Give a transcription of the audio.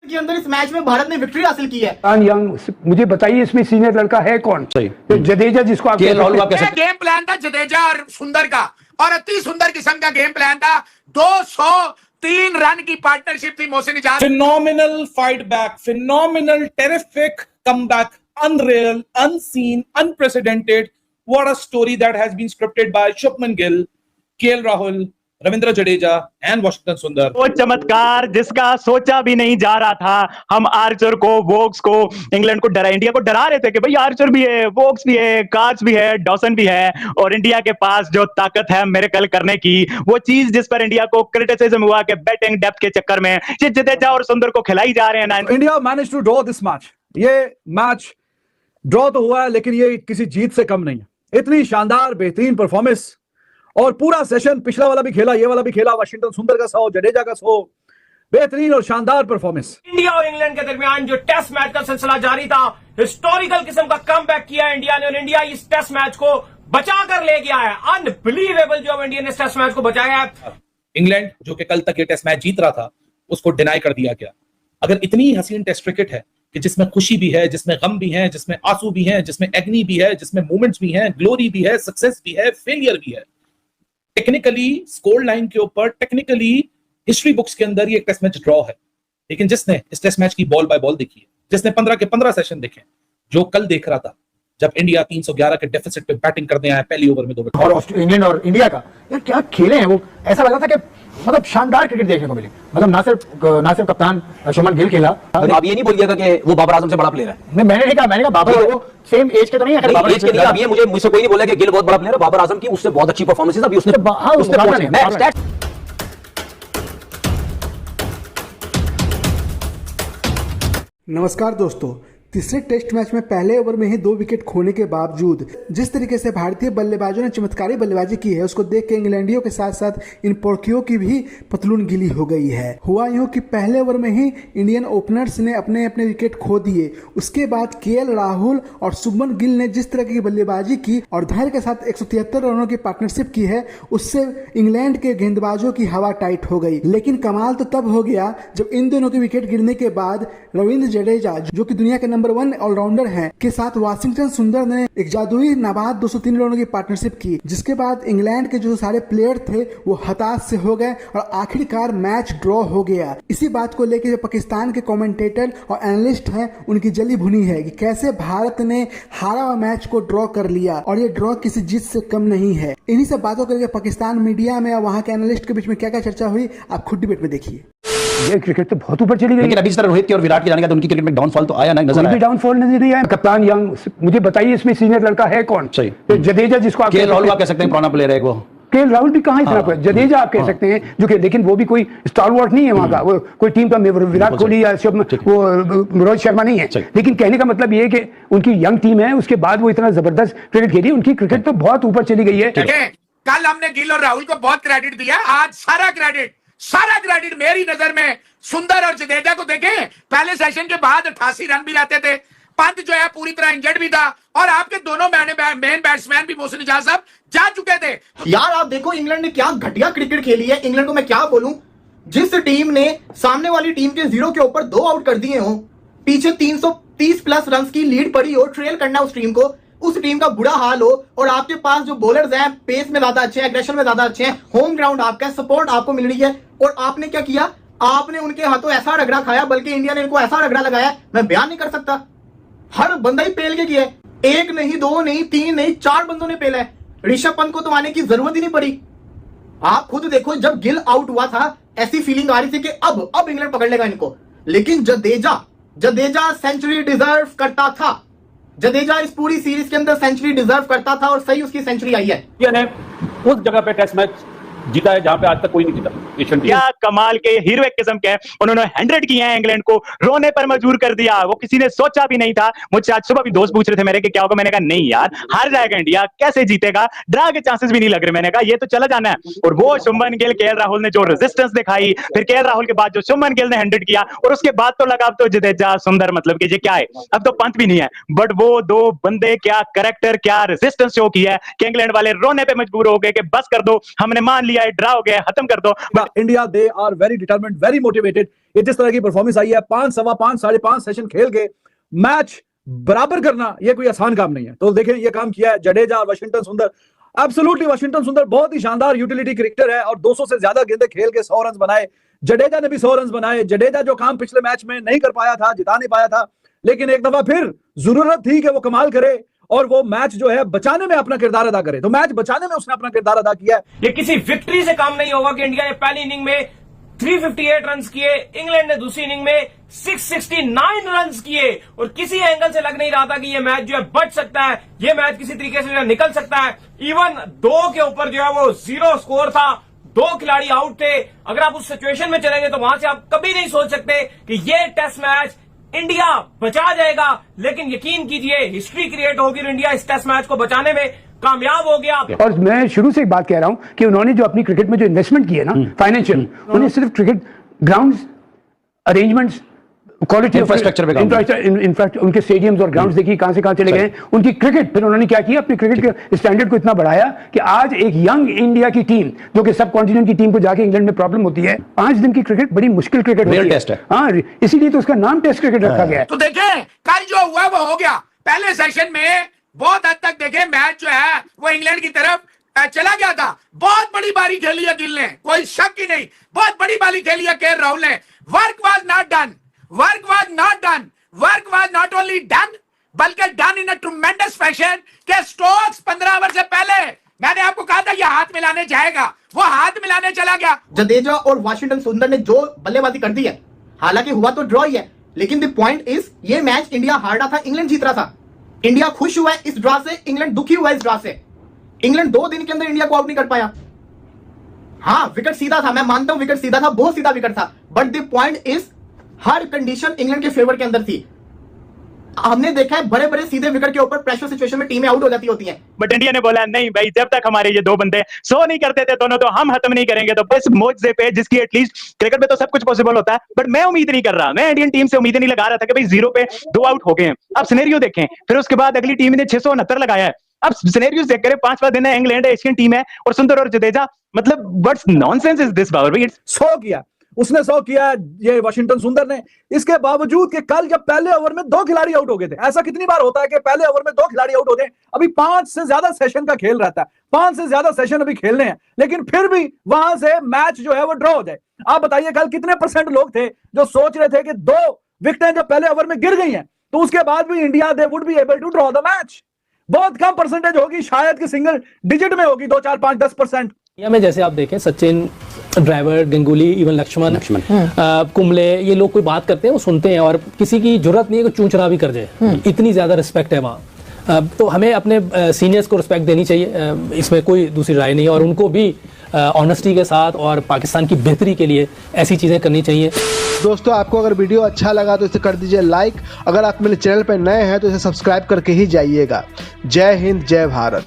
के अंदर इस मैच में भारत ने विक्ट्री हासिल की है। यंग, मुझे बताइए इसमें सीनियर लड़का है कौन? सही तो जडेजा जिसको आप गेम प्लान था जडेजा और सुंदर का, और अति सुंदर किस्म का गेम प्लान था। 203 रन की पार्टनरशिप थी Mohsin Ijaz. Phenomenal fight back, phenomenal terrific comeback, unreal, unseen, unprecedented. What a story that has been scripted by Shubman Gill, KL Rahul, Ravindra Jadeja and Washington सुंदर। वो चमत्कार जिसका सोचा भी नहीं जा रहा था। हम आर्चर को, वोक्स को, इंग्लैंड को इंडिया को डरा रहे थे कि भाई आर्चर भी है, वोक्स भी है, कार्च भी है, डॉसन भी है, और इंडिया के पास जो ताकत है मिरेकल करने की, वो चीज जिस पर इंडिया को क्रिटिसिज्म हुआ कि बैटिंग डेप्थ के चक्कर में जडेजा और सुंदर को खिलाई जा रहे हैं ना। India manage to draw this match. ये मैच ड्रॉ तो हुआ है लेकिन ये किसी जीत से कम नहीं है। इतनी शानदार बेहतरीन परफॉर्मेंस, और पूरा सेशन पिछला वाला भी खेला, ये वाला भी खेला, वाशिंगटन सुंदर का 100, जडेजा का 100, बेहतरीन और शानदार परफॉर्मेस। इंडिया और इंग्लैंड के दरमियान जो टेस्ट मैच का सिलसिला जारी था, हिस्टोरिकल किस्म का कमबैक किया इंडिया ने, और इंडिया इस टेस्ट मैच को बचा कर ले गया है। अनबिलीवेबल जो इंडिया ने टेस्ट मैच को बचाया है। इंग्लैंड जो कि कल तक ये टेस्ट मैच जीत रहा था, उसको डिनाई कर दिया गया। अगर इतनी हसीन टेस्ट क्रिकेट है कि जिसमें खुशी भी है, जिसमें गम भी है, जिसमें आंसू भी है, जिसमें एग्नी भी है, जिसमें मोमेंट्स भी हैं, ग्लोरी भी है, सक्सेस भी है, फेलियर भी है, टेक्निकली स्कोर लाइन के ऊपर, टेक्निकली हिस्ट्री बुक्स के अंदर ये टेस्ट मैच ड्रॉ है। लेकिन जिसने इस टेस्ट मैच की बॉल बाय बॉल देखी है, जिसने 15 के 15 सेशन देखे, जो कल देख रहा था जब इंडिया 311 के डेफिसिट पे बैटिंग करने आया पहली ओवर में 2 विकेट, और इंग्लैंड और इंडिया का यार क्या खेले हैं वो, ऐसा लगा था कि मतलब शानदार क्रिकेट देखने को मिले। मतलब ना सिर्फ कप्तान शुभमन गिल खेला। आप ये नहीं बोलिएगा कि वो बाबर आजम से बड़ा प्लेयर है। मैंने नहीं कहा बाबर वो सेम एज के तो नहीं है। एज के लिए अब ये मुझसे कोई नहीं बोला कि गिल बहुत बड़ा प्लेयर है। बाबर आजम की उससे बहुत अच्छी परफॉर्मेंस है। अभी उसने नमस्कार दोस्तों, तीसरे टेस्ट मैच में पहले ओवर में ही 2 विकेट खोने के बावजूद जिस तरीके से भारतीय बल्लेबाजों ने चमत्कारी बल्लेबाजी की है, उसको देख के इंग्लैंडियों के साथ साथ इन पोर्कियों की भी पतलून गीली हो गई है। हुआ यूं कि पहले ओवर में ही इंडियन ओपनर्स ने अपने अपने विकेट खो दिए। उसके बाद केएल राहुल और शुभमन गिल ने जिस तरह की बल्लेबाजी की और धैर्य के साथ 173 रनों की पार्टनरशिप की है, उससे इंग्लैंड के गेंदबाजों की हवा टाइट हो गई। लेकिन कमाल तो तब हो गया जब इन दोनों के विकेट गिरने के बाद रविंद्र जडेजा, जो कि दुनिया के नंबर 1 ऑलराउंडर हैं, के साथ वाशिंगटन सुंदर ने एक जादुई नाबाद 203 रनों की पार्टनरशिप की, जिसके बाद इंग्लैंड के जो सारे प्लेयर थे वो हताश से हो गए और आखिरकार मैच ड्रॉ हो गया। इसी बात को लेकर जो पाकिस्तान के कमेंटेटर और एनालिस्ट हैं, उनकी जली भुनी है कि कैसे भारत ने हारा हुआ मैच को ड्रॉ कर लिया और ये ड्रॉ किसी जीत से कम नहीं है। इन्हीं सब बातों करके पाकिस्तान मीडिया में और वहां के एनालिस्ट के बीच में क्या क्या चर्चा हुई, आप खुद डिबेट में देखिए। ये क्रिकेट तो बहुत ऊपर चली गई। लेकिन अभी इस तरह रोहित के और विराट के जाने का तो उनकी क्रिकेट में डाउनफॉल तो आया ना, नजर आया। डाउनफॉल नहीं आया। कप्तान यंग, मुझे बताइए इसमें सीनियर लड़का है कौन? सही तो जडेजा जिसको केएल राहुल आप कह सकते हैं पुराना प्लेयर है वो। केएल राहुल भी कहां इतना, जडेजा आप कह सकते हैं जो कि, लेकिन वो भी कोई स्टारवॉर्ट नहीं है वहां का, वो कोई टीम का विराट कोहली या वो रोहित शर्मा नहीं है। लेकिन कहने का मतलब ये है कि उनकी यंग टीम है, उसके बाद वो इतना जबरदस्त क्रिकेट खेली, उनकी क्रिकेट तो बहुत ऊपर चली गई है। कल हमने गिल और राहुल को बहुत क्रेडिट दिया, आज सारा क्रेडिट मेरी नजर में सुंदर और जडेजा को देखें। पहले सेशन के बाद 88 रन भी लाते थे, पंत जो है पूरी तरह इंजर्ड भी था, और आपके दोनों मेन बैट्समैन भी मोहसिन इजाज साहब जा चुके थे। यार आप देखो इंग्लैंड ने क्या घटिया क्रिकेट खेली है। इंग्लैंड को मैं क्या बोलूं, जिस टीम ने सामने वाली टीम के 0 के ऊपर 2 आउट कर दिए हो, पीछे 330 प्लस रन की लीड पड़ी हो, ट्रेल करना उस टीम को, उस टीम का बुरा हाल हो, और आपके पास जो बॉलर्स हैं पेस में ज्यादा अच्छे हैं, एग्रेशन में ज्यादा अच्छे हैं, होम ग्राउंड आपका, सपोर्ट आपको मिल रही है, और आपने क्या किया, आपने उनके हाथों ऐसा रगड़ा खाया, बल्कि इंडिया ने इनको ऐसा रगड़ा लगाया मैं बयान नहीं कर सकता। हर बंदा ही पेल के किया है, 1 नहीं 2 नहीं 3 नहीं 4 बंदों ने पेला है। ऋषभ पंत को तो आने की जरूरत ही नहीं पड़ी। आप खुद देखो, जब गिल आउट हुआ था ऐसी फीलिंग आ रही थी कि अब इंग्लैंड पकड़ लेगा इनको, लेकिन जडेजा सेंचुरी डिजर्व करता था। जडेजा इस पूरी सीरीज के अंदर सेंचुरी डिजर्व करता था और सही उसकी सेंचुरी आई है। उस जगह पे टेस्ट मैच जीता है जहां पे आज तक कोई नहीं जीता। क्या कमाल के हीरोइक किस्म के उन्होंने 100 किए हैं, इंग्लैंड को रोने पर मजबूर कर दिया। वो किसी ने सोचा भी नहीं था। मुझसे आज सुबह भी दोस्त पूछ रहे थे मेरे कि क्या होगा, मैंने कहा नहीं यार, हार जाएगा इंडिया, कैसे जीतेगा, ड्रा के चांसेस भी नहीं लग रहे। मैंने कहा ये तो चला जाना है। और वो शुभमन गिल, केएल राहुल ने जो रेजिस्टेंस दिखाई, फिर केएल राहुल के बाद जो शुभमन गिल ने 100 किया, और उसके बाद तो लगा अब तो जडेजा सुंदर, मतलब कि ये क्या है, अब तो पंत भी नहीं है। बट वो 2 बंदे क्या कैरेक्टर, क्या रेजिस्टेंस शो किया है कि इंग्लैंड वाले रोने पे मजबूर हो गए कि बस कर दो, हमने मान लिया है, ड्रा हो गया है, खत्म कर दो। India they are very determined, very motivated. ये जिस तरह की परफॉर्मेंस आई है, 5, सवा 5, 5.5 सेशन खेल के मैच बराबर करना ये कोई आसान काम नहीं है। तो देखें ये काम किया है जडेजा और वाशिंगटन सुंदर। एब्सोल्युटली वाशिंगटन सुंदर बहुत ही शानदार यूटिलिटी क्रिकेटर है और 200 से ज्यादा गेंदें खेल के 100 रन बनाए। जडेजा ने भी 100 रन बनाए। जडेजा जो काम पिछले मैच में नहीं कर पाया था, जिता नहीं पाया था, लेकिन एक दफा फिर जरूरत थी कि वो कमाल करे और वो मैच जो है बचाने में अपना किरदार अदा करे। तो मैच बचाने में उसने अपना किरदार अदा किया है। ये किसी विक्ट्री से काम नहीं होगा कि इंडिया ने पहली इनिंग में 358 रन किए, इंग्लैंड ने दूसरी इनिंग में 669 रन किए और किसी एंगल से लग नहीं रहा था कि ये मैच जो है बच सकता है, ये मैच किसी तरीके से जो है निकल सकता है। इवन 2 के ऊपर जो है वो 0 स्कोर था, 2 खिलाड़ी आउट थे। अगर आप उस सिचुएशन में चलेंगे तो वहां से आप कभी नहीं सोच सकते कि ये टेस्ट मैच इंडिया बचा जाएगा, लेकिन यकीन कीजिए हिस्ट्री क्रिएट होगी और इंडिया इस टेस्ट मैच को बचाने में कामयाब हो गया। और मैं शुरू से एक बात कह रहा हूं कि उन्होंने जो अपनी क्रिकेट में जो इन्वेस्टमेंट की है ना फाइनेंशियल, उन्हें सिर्फ cricket grounds, arrangements, quality infrastructure पे इनफैक्ट उनके स्टेडियम्स और ग्राउंड्स देखिए कहां से कहां चले गए। उनकी क्रिकेट फिर उन्होंने क्या किया, अपनी क्रिकेट के स्टैंडर्ड को इतना बढ़ाया कि आज एक यंग इंडिया की टीम जो कि सब कॉन्टिनेंट की टीम को जाके इंग्लैंड में प्रॉब्लम होती है, 5 दिन की क्रिकेट बड़ी मुश्किल क्रिकेट होती है। हाँ, इसीलिए तो उसका नाम टेस्ट क्रिकेट रखा गया है। तो देखें कल जो हुआ वो हो गया। पहले सेशन में बहुत हद तक देखें मैच जो है वो इंग्लैंड की तरफ चला गया था। बहुत बड़ी बारी खेली है गिल ने, कोई शक ही नहीं, बहुत बड़ी बारी खेली है केएल राहुल ने। Work was not done, work was not done, work was not only done बल्कि done in a tremendous fashion के स्टोक्स 15 ओवर से पहले मैंने आपको कहा था ये हाथ मिलाने जाएगा, वो हाथ मिलाने चला गया। जडेजा और वाशिंगटन सुंदर ने जो बल्लेबाजी कर दी है, हालांकि हुआ तो ड्रॉ ही है, लेकिन द पॉइंट इज ये मैच इंडिया हार रहा था, इंग्लैंड जीत रहा था। इंडिया खुश हुआ है इस ड्रॉ से, इंग्लैंड दुखी हुआ है इस ड्रॉ से। इंग्लैंड 2 दिन के अंदर इंडिया को आउट नहीं कर पाया। हाँ, विकेट सीधा था, मैं मानता हूं विकेट सीधा था, बहुत सीधा विकेट था, but the point is her condition England के फेवर के अंदर थी। हमने देखा है बड़े बड़े सीधे विकेट के ऊपर प्रेशर सिचुएशन में टीमें आउट हो जाती होती हैं। बट इंडिया ने बोला नहीं भाई, जब तक हमारे ये 2 बंदे 100 नहीं करते थे दोनों, तो हम खत्म नहीं करेंगे। तो इस मोर्चे पे जिसकी एटलीस्ट क्रिकेट में तो सब कुछ पॉसिबल होता है, बट मैं उम्मीद नहीं कर रहा, मैं इंडियन टीम से उम्मीद नहीं लगा रहा था कि भाई 0 पे 2 आउट हो गए हैं। अब सिनेरियो देखें, फिर उसके बाद अगली टीम ने 669 लगाया है। अब सिनेरियो चेक करें, 5वां दिन है, इंग्लैंड एशियन टीम है और सुंदर और जडेजा, मतलब what's nonsense is this Babar भाई। 100 किया उसने, 100 किया ये वाशिंगटन सुंदर ने। इसके बावजूद कि कल जब पहले ओवर में 2 खिलाड़ी आउट हो गए थे, ऐसा कितनी बार होता है कि पहले ओवर में 2 खिलाड़ी आउट हो गए। अभी 5 से ज्यादा सेशन का खेल रहता है, 5 से ज्यादा सेशन अभी खेलने हैं, लेकिन फिर भी वहां से मैच जो है वो ड्रॉ हो जाए। आप बताइए कल कितने % लोग थे जो सोच रहे थे कि 2 विकेटें जब पहले ओवर में गिर गई हैं तो उसके बाद भी India they would be able to draw the match. बहुत कम % होगी, शायद कि सिंगल डिजिट में होगी, 2, 4, 5, 10%। इंडिया में जैसे आप देखें सचिन, ड्राइवर, गंगुली, इवन लक्ष्मण, कुंबले, ये लोग कोई बात करते हैं वो सुनते हैं और किसी की जरूरत नहीं है कि चूंचरा भी कर जाए। इतनी ज्यादा रिस्पेक्ट है वहाँ। तो हमें अपने सीनियर्स को रिस्पेक्ट देनी चाहिए, इसमें कोई दूसरी राय नहीं है। और उनको भी ऑनेस्टी के साथ और पाकिस्तान की बेहतरी के लिए ऐसी चीजें करनी चाहिए। दोस्तों, आपको अगर वीडियो अच्छा लगा तो इसे कर दीजिए लाइक। अगर आप मेरे चैनल पर नए हैं तो इसे सब्सक्राइब करके ही जाइएगा। जय हिंद, जय भारत।